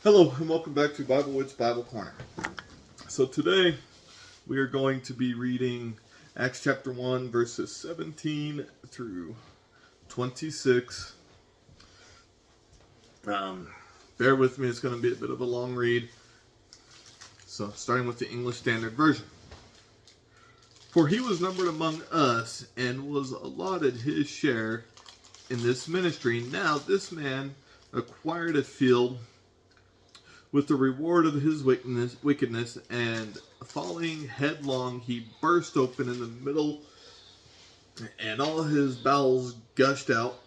Hello and welcome back to Bible Wits Bible Corner. So today we are going to be reading Acts chapter 1 verses 17 through 26. Bear with me, it's going to be a bit of a long read. So starting with the English Standard Version. For he was numbered among us and was allotted his share in this ministry. Now this man acquired a field with the reward of his wickedness, and falling headlong, he burst open in the middle, and all his bowels gushed out,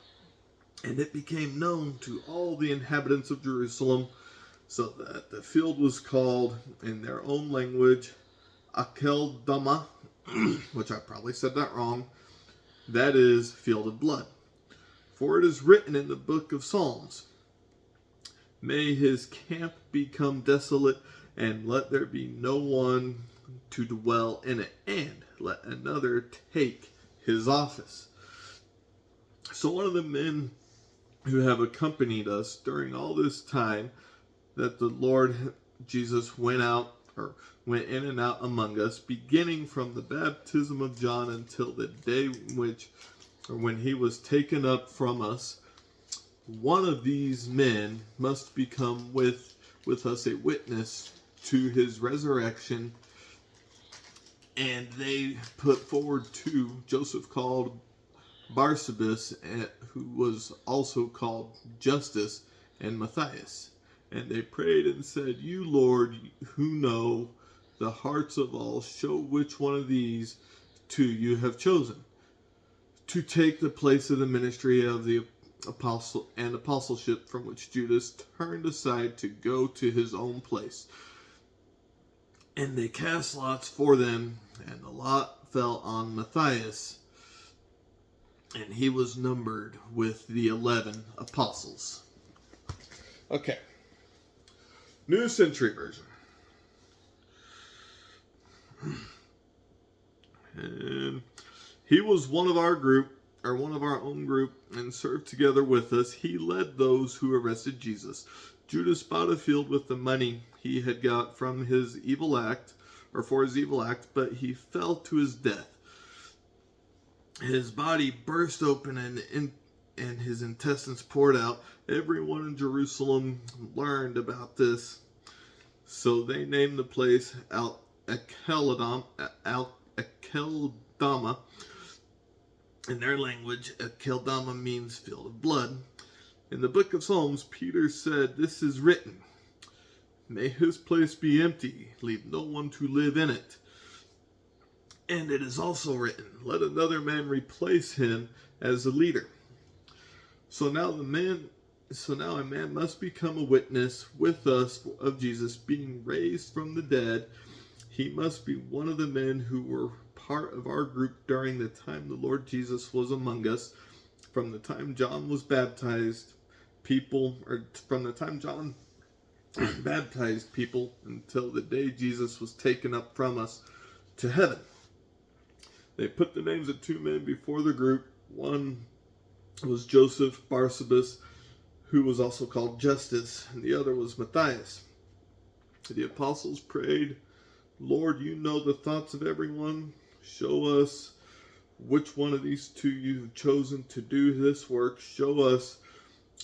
and it became known to all the inhabitants of Jerusalem, so that the field was called, in their own language, Akeldama, which I probably said that wrong, that is, field of blood. For it is written in the book of Psalms, may his camp become desolate, and let there be no one to dwell in it, and let another take his office. So one of the men who have accompanied us during all this time that the Lord Jesus went in and out among us, beginning from the baptism of John until the day when he was taken up from us, one of these men must become with us a witness to his resurrection. And they put forward two, Joseph called Barsabbas, who was also called Justus, and Matthias. And they prayed and said, you, Lord, who know the hearts of all, show which one of these two you have chosen to take the place of the ministry of the apostleship, from which Judas turned aside to go to his own place. And they cast lots for them, and the lot fell on Matthias, and he was numbered with the 11 apostles. Okay. New Century Version. And he was one of our own group, and served together with us. He led those who arrested Jesus. Judas bought a field with the money he had got from his evil act, but he fell to his death. His body burst open and his intestines poured out. Everyone in Jerusalem learned about this, so they named the place Akeldama. In their language, Akeldama means field of blood. In the book of Psalms, Peter said, this is written, may his place be empty, leave no one to live in it. And it is also written, let another man replace him as a leader. So now a man must become a witness with us of Jesus being raised from the dead. He must be one of the men who were part of our group during the time the Lord Jesus was among us. From the time John baptized people until the day Jesus was taken up from us to heaven. They put the names of two men before the group. One was Joseph Barsabbas, who was also called Justus, and the other was Matthias. The apostles prayed, Lord, you know the thoughts of everyone. Show us which one of these two you've chosen to do this work. Show us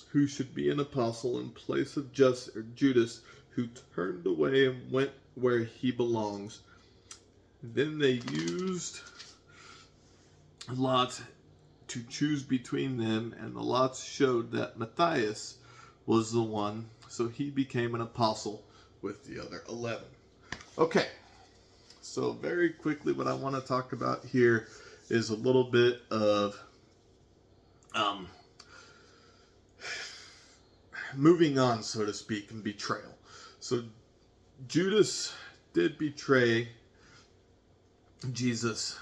who should be an apostle in place of Judas, who turned away and went where he belongs. Then they used lots to choose between them, and the lots showed that Matthias was the one, so he became an apostle with the other 11. Okay. So very quickly, what I want to talk about here is a little bit of moving on, so to speak, and betrayal. So Judas did betray Jesus,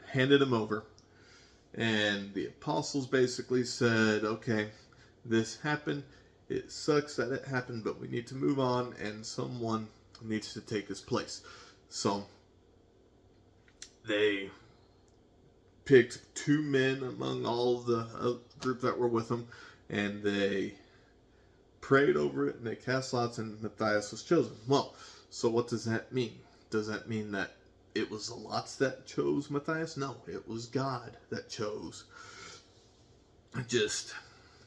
handed him over, and the apostles basically said, okay, this happened. It sucks that it happened, but we need to move on, and someone needs to take his place. So they picked two men among all the group that were with them, and they prayed over it, and they cast lots, and Matthias was chosen. Well, so what does that mean? Does that mean that it was the lots that chose Matthias? No, it was God that chose. Just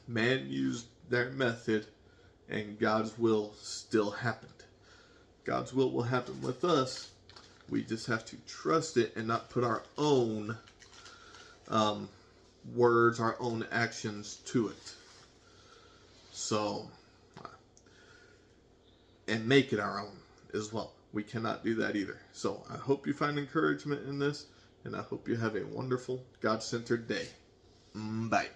man used their method, and God's will still happened. God's will happen with us. We just have to trust it and not put our own words, our own actions to it. So, and make it our own as well. We cannot do that either. So I hope you find encouragement in this, and I hope you have a wonderful, God-centered day. Bye.